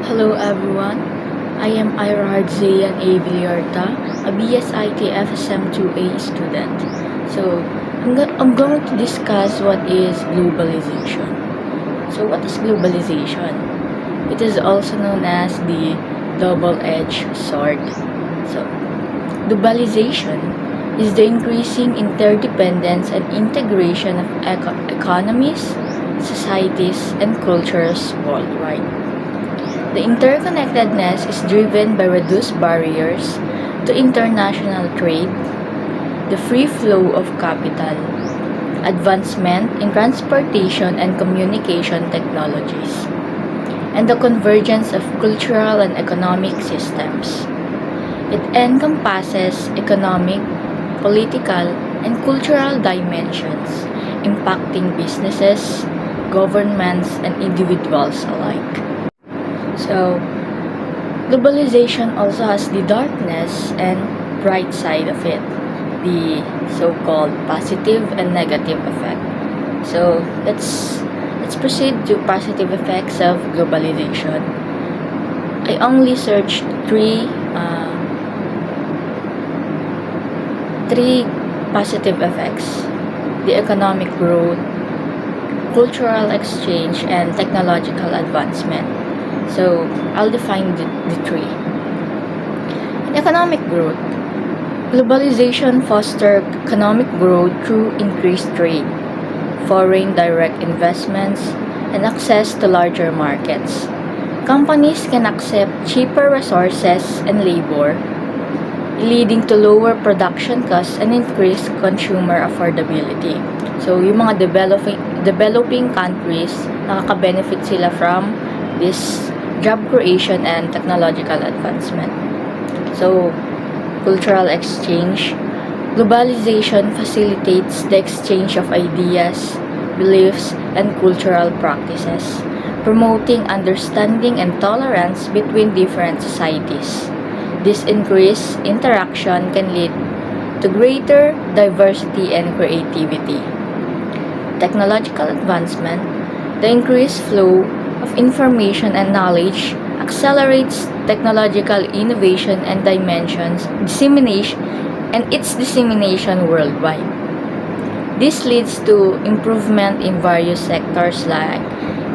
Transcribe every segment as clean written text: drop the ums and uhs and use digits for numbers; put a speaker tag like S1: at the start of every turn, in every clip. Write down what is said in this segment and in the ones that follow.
S1: Hello everyone, I am Irard Zayan A. Villarta, a BSIT FSM2A student. So, I'm going to discuss what is globalization. So, what is globalization? It is also known as the double-edged sword. So, globalization is the increasing interdependence and integration of economies, societies, and cultures worldwide. The interconnectedness is driven by reduced barriers to international trade, the free flow of capital, advancement in transportation and communication technologies, and the convergence of cultural and economic systems. It encompasses economic, political, and cultural dimensions, impacting businesses, governments, and individuals alike. So, globalization also has the darkness and bright side of it, the so-called positive and negative effect. So, let's proceed to positive effects of globalization. I only searched three positive effects: the economic growth, cultural exchange, and technological advancement. So, I'll define the three. In economic growth, globalization fosters economic growth through increased trade, foreign direct investments, and access to larger markets. Companies can accept cheaper resources and labor, leading to lower production costs and increased consumer affordability. So, yung mga developing countries, nakaka-benefit sila from this job creation and technological advancement. So, cultural exchange. Globalization facilitates the exchange of ideas, beliefs, and cultural practices, promoting understanding and tolerance between different societies. This increased interaction can lead to greater diversity and creativity. Technological advancement. The increased flow of information and knowledge accelerates technological innovation and dissemination worldwide. This leads to improvement in various sectors like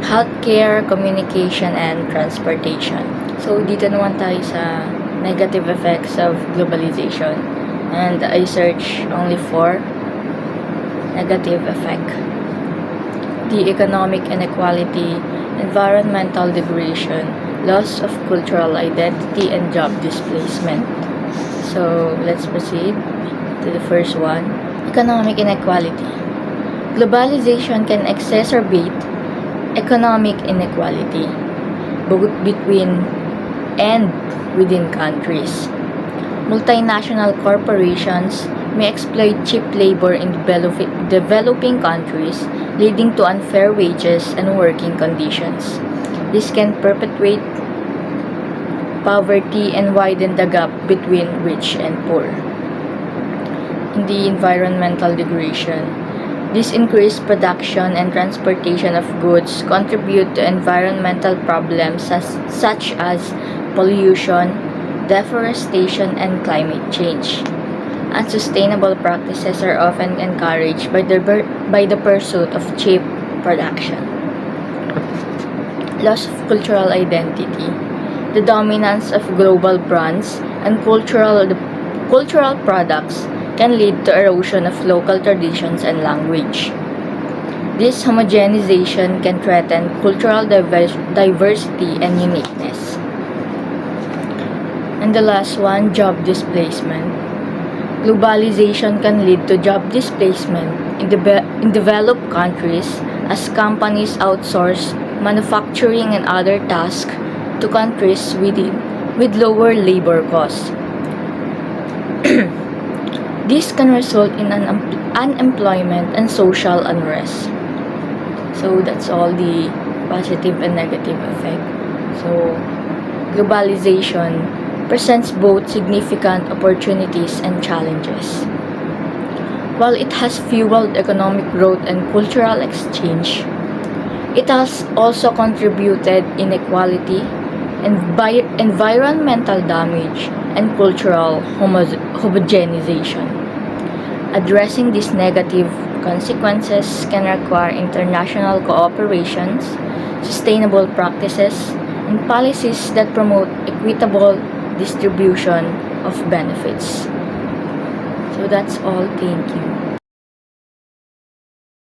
S1: healthcare, communication, and transportation. So, dito naman tayo sa negative effects of globalization. And I search only for negative effect: the economic inequality, environmental degradation, loss of cultural identity, and job displacement. So, let's proceed to the first one. Economic inequality. Globalization can exacerbate economic inequality, both between and within countries. Multinational corporations may exploit cheap labor in developing countries, leading to unfair wages and working conditions. This can perpetuate poverty and widen the gap between rich and poor. In the environmental degradation, this increased production and transportation of goods contribute to environmental problems such as pollution, deforestation, and climate change. Unsustainable practices are often encouraged by the pursuit of cheap production. Loss of cultural identity. The dominance of global brands and cultural products can lead to erosion of local traditions and language. This homogenization can threaten cultural diversity and uniqueness. And the last one, job displacement. Globalization can lead to job displacement in developed countries as companies outsource manufacturing and other tasks to countries with lower labor costs. This can result in unemployment and social unrest. So that's all the positive and negative effect. So globalization presents both significant opportunities and challenges. While it has fueled economic growth and cultural exchange, it has also contributed inequality, environmental damage, and cultural homogenization. Addressing these negative consequences can require international cooperations, sustainable practices, and policies that promote equitable distribution of benefits. So that's all. Thank you.